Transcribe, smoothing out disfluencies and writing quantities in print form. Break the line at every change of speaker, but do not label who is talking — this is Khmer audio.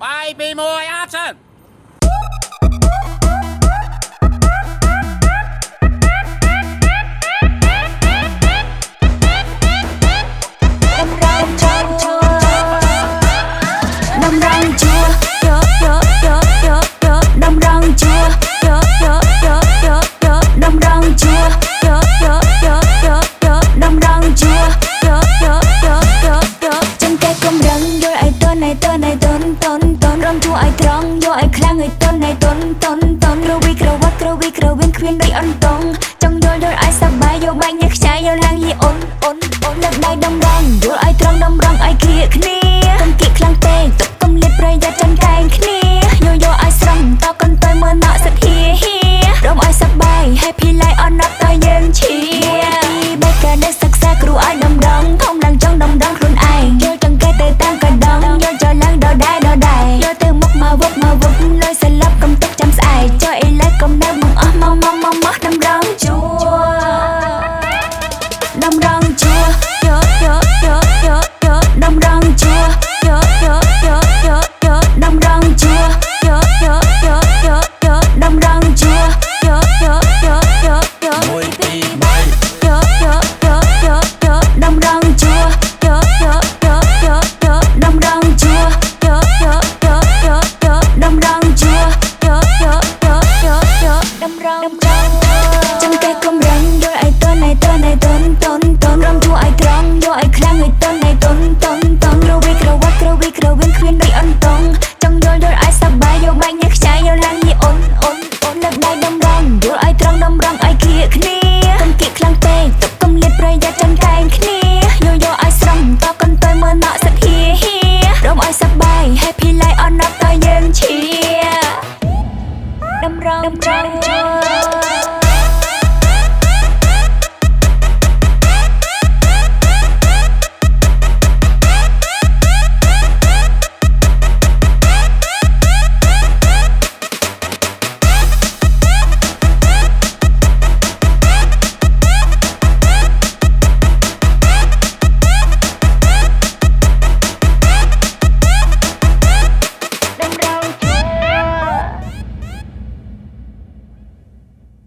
3 2 1 action
ឲ្យត្រង់យកឲ្យខ្លាំងឲ្យតន់ក្រវីក្រវ៉ាត់ក្រវីក្រវិញគ្មានដូចអន្តងចង់យល់ឲ្យសប្បាយយកបាញ់ញ៉ាខ្ចាយយកឡើងយីអូនលើកដៃដំរងយល់ឲ្យត្រង់ដំរងឲ្យគ្នា